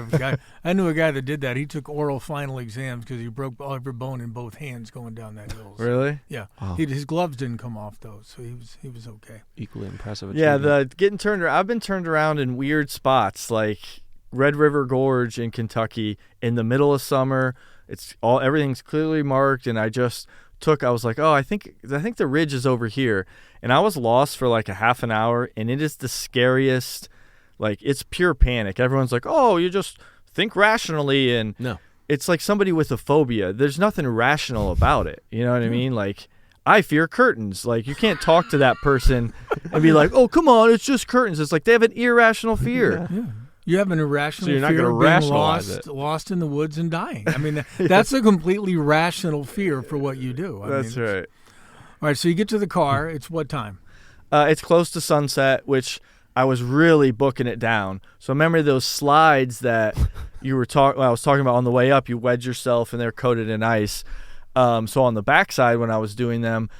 knew a guy that did that. He took oral final exams because he broke every bone in both hands going down that hill. So, really? Yeah. Wow. His gloves didn't come off though, so he was okay. Equally impressive. Yeah, getting turned around. I've been turned around in weird spots like Red River Gorge in Kentucky in the middle of summer. Everything's clearly marked, and I was like, I think the ridge is over here. And I was lost for like a half an hour, and it is the scariest. Like, it's pure panic. Everyone's like, you just think rationally. And no, it's like somebody with a phobia. There's nothing rational about it. You know what I mean? Like, I fear curtains. Like, you can't talk to that person and be like, come on, it's just curtains. It's like they have an irrational fear. Yeah. You have an irrational fear of being rationalize lost in the woods and dying. I mean, that's a completely rational fear for what you do. That's right. All right, so you get to the car. It's what time? It's close to sunset, which I was really booking it down. So remember those slides that I was talking about on the way up, you wedge yourself and they're coated in ice. So on the backside when I was doing them,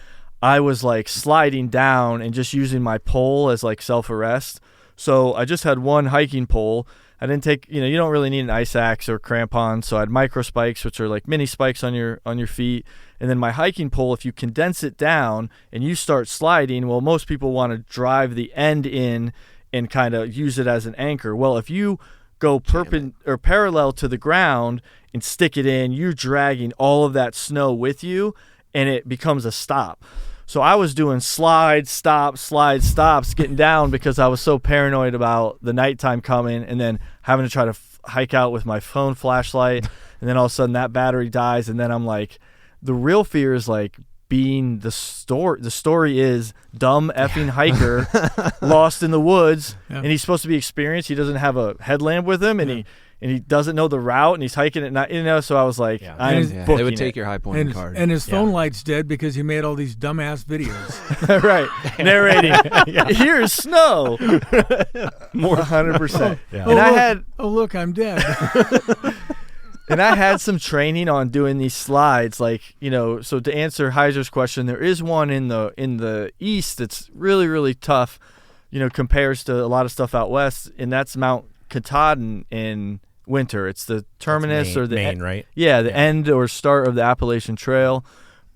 I was like sliding down and just using my pole as like self-arrest. So I just had one hiking pole. I didn't take, you don't really need an ice axe or crampons. So I had micro spikes, which are like mini spikes on your feet. And then my hiking pole, if you condense it down and you start sliding, well, most people want to drive the end in and kind of use it as an anchor. Well, if you go parallel to the ground and stick it in, you're dragging all of that snow with you, and it becomes a stop. So I was doing slide, stops, getting down because I was so paranoid about the nighttime coming and then having to try to hike out with my phone flashlight. And then all of a sudden that battery dies. And then I'm like, the real fear is like being the story. The story is dumb effing hiker lost in the woods, and he's supposed to be experienced. He doesn't have a headlamp with him, and he doesn't know the route, and he's hiking at night. So I was like, they would take your highpointer card, and his phone light's dead because he made all these dumbass videos. Right, narrating. Here's snow. More 100%. And look, I'm dead. And I had some training on doing these slides, like, so to answer Heiser's question, there is one in the east that's really, really tough, compares to a lot of stuff out west, and that's Mount Katahdin in winter. It's the terminus or the Maine, right? Yeah, the end or start of the Appalachian Trail.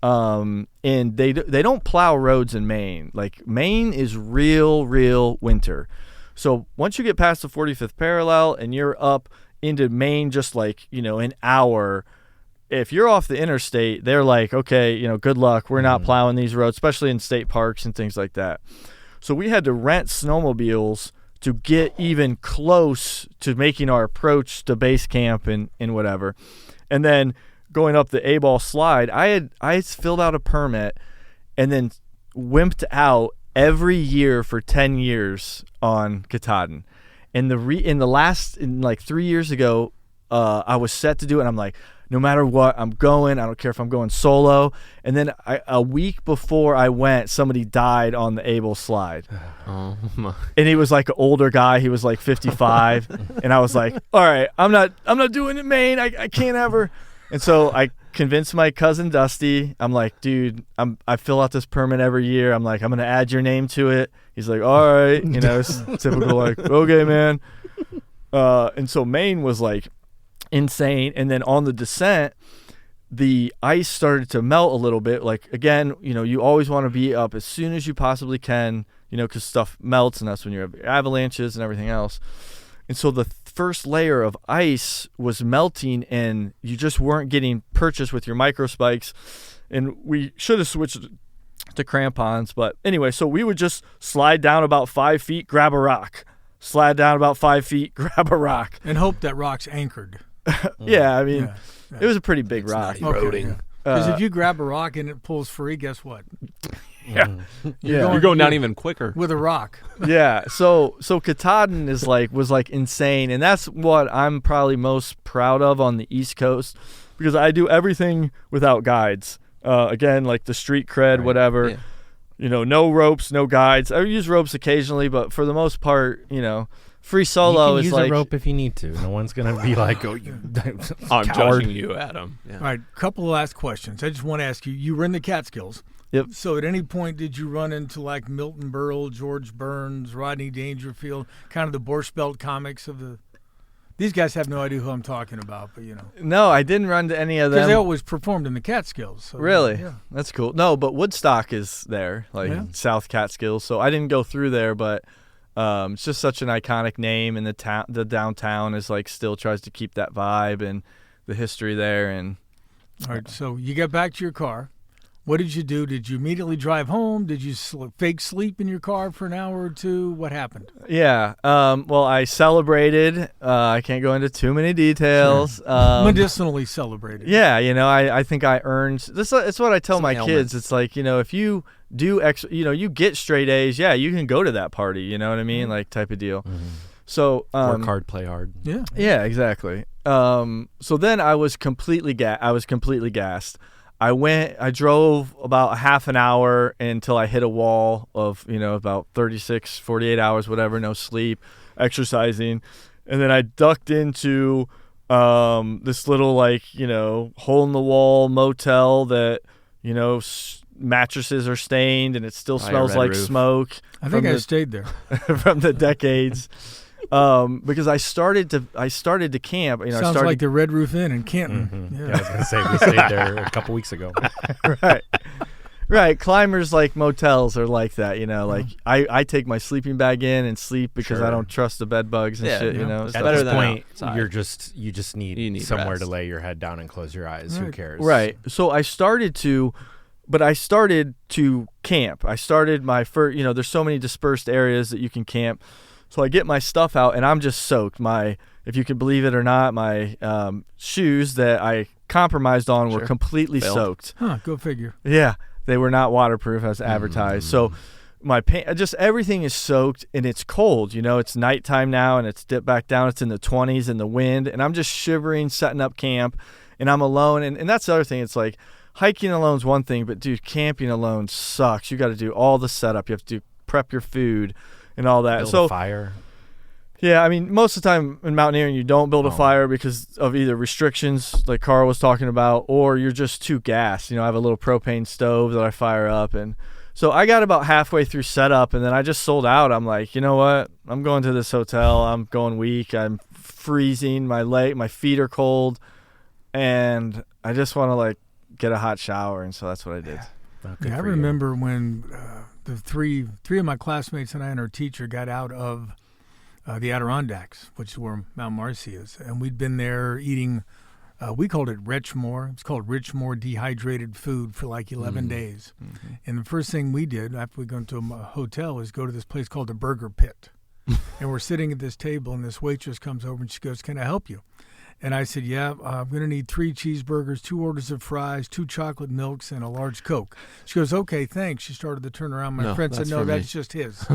And they don't plow roads in Maine. Like, Maine is real winter. So once you get past the 45th parallel and you're up into Maine, just like, an hour, if you're off the interstate, they're like, okay, good luck. We're not plowing these roads, especially in state parks and things like that. So we had to rent snowmobiles to get even close to making our approach to base camp and whatever. And then going up the A-ball slide, I had filled out a permit and then wimped out every year for 10 years on Katahdin. And like 3 years ago, I was set to do it. And I'm like, no matter what, I'm going. I don't care if I'm going solo. And then a week before I went, somebody died on the Able slide. Oh my! And he was like an older guy. He was like 55. And I was like, all right, I'm not doing it, Maine. I can't ever. And so I convinced my cousin Dusty. I'm like, dude, I fill out this permit every year. I'm like, I'm gonna add your name to it. He's like, all right, it's typical, like, okay, man. And so Maine was like insane. And then on the descent, the ice started to melt a little bit. Like, again, you always want to be up as soon as you possibly can, because stuff melts, and that's when you have avalanches and everything else. And so the first layer of ice was melting, and you just weren't getting purchased with your micro spikes. And we should have switched to crampons. But anyway, so we would just slide down about 5 feet, grab a rock. Slide down about 5 feet, grab a rock. And hope that rock's anchored. Yeah, I mean, it was a pretty big rock. Eroding. Because if you grab a rock and it pulls free, guess what? You're going down even quicker with a rock. Yeah. So Katahdin was insane, and that's what I'm probably most proud of on the East Coast, because I do everything without guides. Again, like the street cred, right. Whatever. Yeah. No ropes, no guides. I use ropes occasionally, but for the most part, free solo is like. You can use a rope if you need to. No one's gonna be like, "Oh, you." I'm judging you, Adam. Yeah. All right, couple of last questions. I just want to ask you. You were in the Catskills. Yep. So at any point did you run into like Milton Berle, George Burns, Rodney Dangerfield, kind of the Borscht Belt comics of the? These guys have no idea who I'm talking about, but No, I didn't run to any of them. Because they always performed in the Catskills. So, really? Yeah. That's cool. No, but Woodstock is there, South Catskills. So I didn't go through there, but it's just such an iconic name, and the downtown is like still tries to keep that vibe and the history there. And all right, so you get back to your car. What did you do? Did you immediately drive home? Did you fake sleep in your car for an hour or two? What happened? Yeah. Well, I celebrated. I can't go into too many details. Sure. Medicinally celebrated. Yeah. I think I earned this. It's what I tell my kids. It's like, if you do you get straight A's. Yeah, you can go to that party. You know what I mean? Like type of deal. Mm-hmm. So work hard, play hard. Yeah. Yeah. Exactly. So then I was completely gassed. I drove about a half an hour until I hit a wall of, about 36, 48 hours, whatever, no sleep, exercising. And then I ducked into this little hole in the wall motel that mattresses are stained and it still smells like smoke. I think I stayed there from the decades. Because I started to camp. Sounds like the Red Roof Inn in Canton. Mm-hmm. Yeah, I was going to say we stayed there a couple weeks ago. Right. Climbers like motels are like that. I take my sleeping bag in and sleep because I don't trust the bed bugs and shit. At better this point, you just need somewhere rest. to lay your head down and close your eyes. Right. Who cares? Right. So I started to camp. I started my first. There's so many dispersed areas that you can camp. So I get my stuff out, and I'm just soaked. If you can believe it or not, my shoes that I compromised on were completely soaked. Huh, go figure. Yeah, they were not waterproof as advertised. So my pants, just everything is soaked, and it's cold. It's nighttime now, and it's dipped back down. It's in the 20s in the wind, and I'm just shivering, setting up camp, and I'm alone. And that's the other thing. It's like hiking alone is one thing, but, dude, camping alone sucks. You got to do all the setup. You have to prep your food and all that. Build a fire. Yeah, I mean, most of the time in mountaineering, you don't build a fire because of either restrictions, like Carl was talking about, or you're just too gassed. I have a little propane stove that I fire up. And so I got about halfway through setup, and then I just sold out. I'm like, you know what? I'm going to this hotel. I'm going weak. I'm freezing. My feet are cold. And I just want to, get a hot shower. And so that's what I did. I remember when the three of my classmates and I and our teacher got out of the Adirondacks, which is where Mount Marcy is, and we'd been there eating. We called it Richmore. It's called Richmore dehydrated food for 11 days. Mm-hmm. And the first thing we did after we got to a hotel is go to this place called the Burger Pit, and we're sitting at this table, and this waitress comes over and she goes, "Can I help you?" And I said, "Yeah, I'm going to need 3 cheeseburgers, 2 orders of fries, 2 chocolate milks, and a large Coke." She goes, "Okay, thanks." She started to turn around. My friend said, "No, that's just his."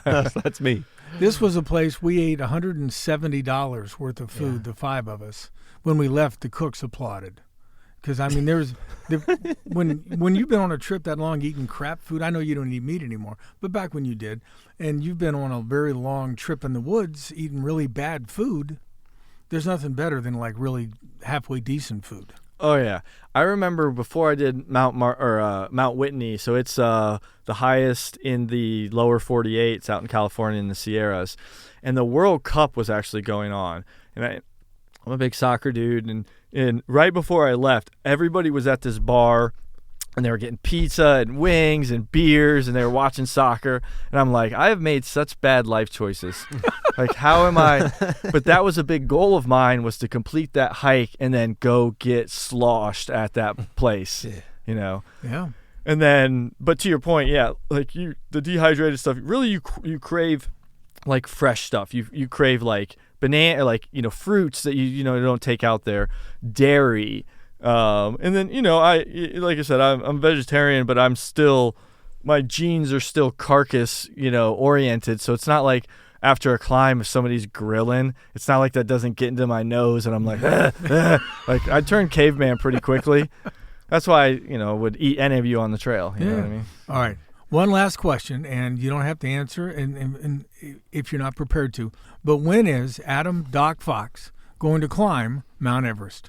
That's me. This was a place we ate $170 worth of food, the 5 of us. When we left, the cooks applauded. Because, I mean, when you've been on a trip that long eating crap food, I know you don't eat meat anymore, but back when you did, and you've been on a very long trip in the woods eating really bad food, there's nothing better than really halfway decent food. Oh yeah, I remember before I did Mount Whitney. So it's the highest in the lower 48. It's out in California in the Sierras, and the World Cup was actually going on. And I'm a big soccer dude, and right before I left, everybody was at this bar. And they were getting pizza and wings and beers, and they were watching soccer. And I'm like, I have made such bad life choices. How am I? But that was a big goal of mine, was to complete that hike and then go get sloshed at that place. Yeah. Yeah. And then, but to your point, the dehydrated stuff. Really, you crave fresh stuff. You crave banana, fruits that you don't take out there, dairy. And then, like I said, I'm vegetarian, but I'm still, my genes are still carcass, oriented. So it's not like after a climb, if somebody's grilling, it's not like that doesn't get into my nose and I'm like, I turn caveman pretty quickly. That's why I, would eat any of you on the trail. You know what I mean? All right. One last question, and you don't have to answer and if you're not prepared to, but when is Adam Doc Fox going to climb Mount Everest?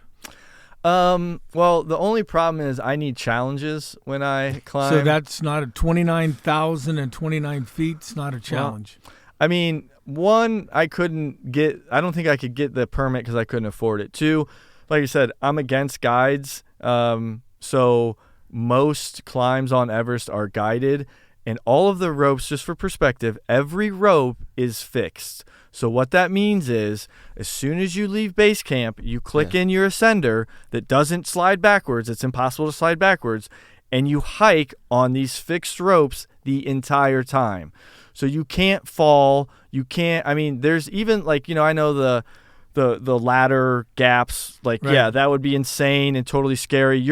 Well, the only problem is I need challenges when I climb. So that's not a 29,029 feet. It's not a challenge. Well, I mean, 1, I don't think I could get the permit because I couldn't afford it. 2, like I said, I'm against guides. So most climbs on Everest are guided, and all of the ropes, just for perspective, every rope is fixed. So what that means is, as soon as you leave base camp, you click in your ascender that doesn't slide backwards. It's impossible to slide backwards. And you hike on these fixed ropes the entire time. So you can't fall. You can't, there's even I know the ladder gaps, that would be insane and totally scary.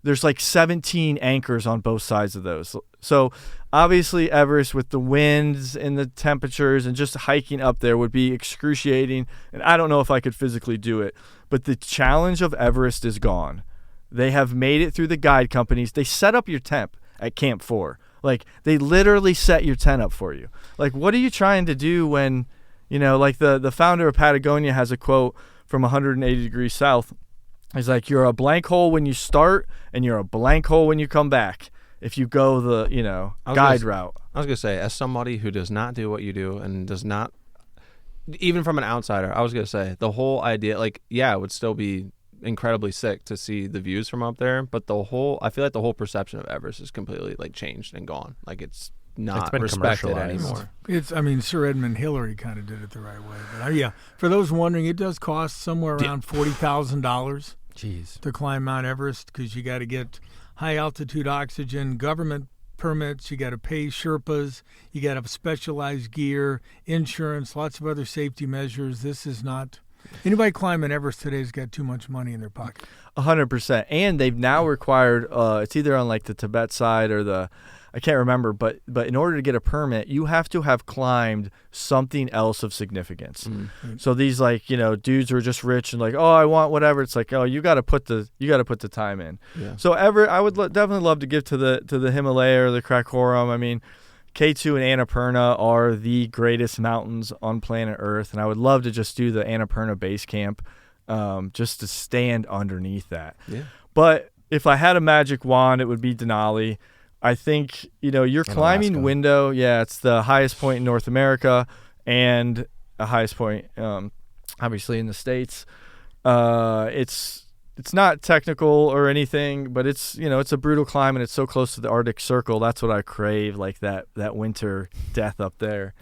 There's 17 anchors on both sides of those. So obviously Everest, with the winds and the temperatures and just hiking up there, would be excruciating. And I don't know if I could physically do it. But the challenge of Everest is gone. They have made it through the guide companies. They set up your tent at Camp 4. They literally set your tent up for you. What are you trying to do when, the founder of Patagonia has a quote, from 180 degrees south. He's like, you're a blank hole when you start, and you're a blank hole when you come back. If you go the, guide route. I was going to say, as somebody who does not do what you do and does not, even from an outsider, I was going to say, the whole idea, it would still be incredibly sick to see the views from up there, but I feel like the whole perception of Everest is completely, changed and gone. It's not respected anymore. Sir Edmund Hillary kind of did it the right way. But for those wondering, it does cost somewhere around $40,000 to climb Mount Everest, because you got to get high altitude oxygen, government permits, you got to pay Sherpas, you got to have specialized gear, insurance, lots of other safety measures. This is not anybody climbing Everest today has got too much money in their pocket. 100%. And they've now required it's either on the Tibet side or I can't remember, but in order to get a permit, you have to have climbed something else of significance. Mm-hmm. So these dudes who are just rich and I want whatever. It's you got to put the time in. Yeah. So I would definitely love to give to the Himalaya or the Karakoram. K2 and Annapurna are the greatest mountains on planet Earth, and I would love to just do the Annapurna base camp, just to stand underneath that. Yeah. But if I had a magic wand, it would be Denali. I think, your climbing Alaska. window, it's the highest point in North America and the highest point, obviously, in the States. It's not technical or anything, but it's a brutal climb, and it's so close to the Arctic Circle. That's what I crave, that winter death up there.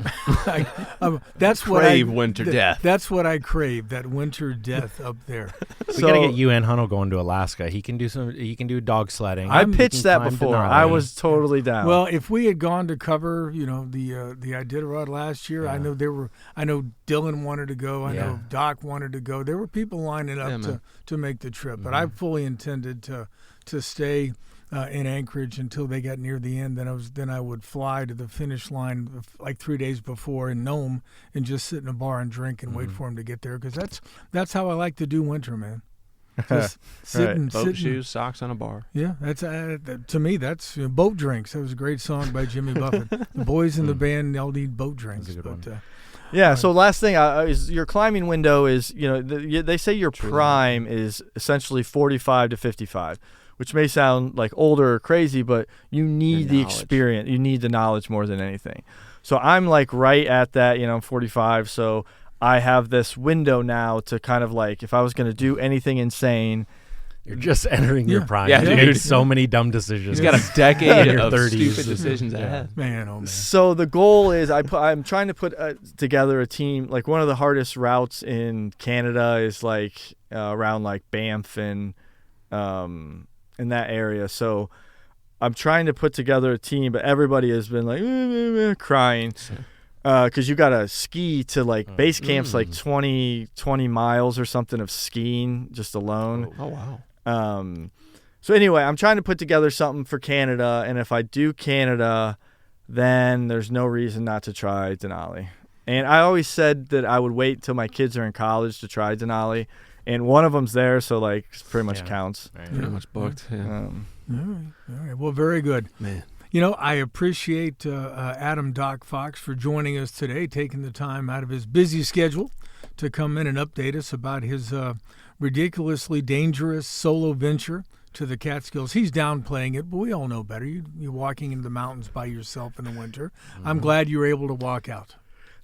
That's what winter death. That's what I crave, that winter death up there. We gotta get you and Hunnell going to Alaska. He can do dog sledding. I pitched that before. I was totally down. Well, if we had gone to cover, the Iditarod last year, I know Dylan wanted to go. I know Doc wanted to go. There were people lining up to make the trip. But I fully intended to stay in Anchorage until they got near the end. Then I would fly to the finish line 3 days before in Nome and just sit in a bar and drink and wait for them to get there, because that's how I like to do winter, man. Just boat shoes, socks on a bar. Yeah, that's to me that's boat drinks. That was a great song by Jimmy Buffett. The boys in the band all need boat drinks. That's a good one. So last thing is your climbing window is, they say your prime is essentially 45 to 55, which may sound like older or crazy, but you need the experience. You need the knowledge more than anything. So I'm right at that, I'm 45. So I have this window now to kind of if I was going to do anything insane. You're just entering your prime. Yeah, dude. Made so many dumb decisions. He's got a decade of 30s. Stupid decisions ahead. Man, oh man. So the goal is I'm trying to put together a team. One of the hardest routes in Canada is around Banff and in that area. So I'm trying to put together a team, but everybody has been crying. Because you got to ski to base camp's 20 miles or something of skiing just alone. Oh wow. So anyway, I'm trying to put together something for Canada, and if I do Canada, then there's no reason not to try Denali. And I always said that I would wait till my kids are in college to try Denali, and one of them's there, so it pretty much counts. Pretty much booked. Yeah. All right. Well, very good, man. I appreciate Adam Doc Fox for joining us today, taking the time out of his busy schedule to come in and update us about his ridiculously dangerous solo venture to the Catskills. He's downplaying it, but we all know better. You're walking into the mountains by yourself in the winter. Mm-hmm. I'm glad you were able to walk out.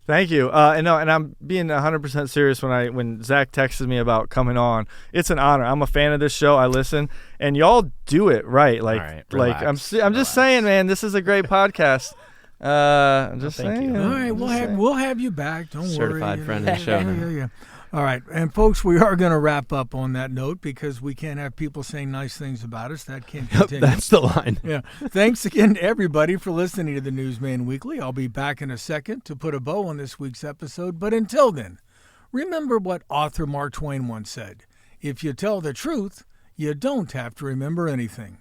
Thank you. And I'm being 100% serious when Zach texted me about coming on. It's an honor. I'm a fan of this show. I listen, and y'all do it right. I'm just saying, man, this is a great podcast. I'm just saying. All right, we'll have you back. Don't worry. Certified friend of the show. Yeah. All right, and folks, we are going to wrap up on that note because we can't have people saying nice things about us. That can't continue. That's the line. Yeah. Thanks again to everybody for listening to the Newsman Weekly. I'll be back in a second to put a bow on this week's episode. But until then, remember what author Mark Twain once said: if you tell the truth, you don't have to remember anything.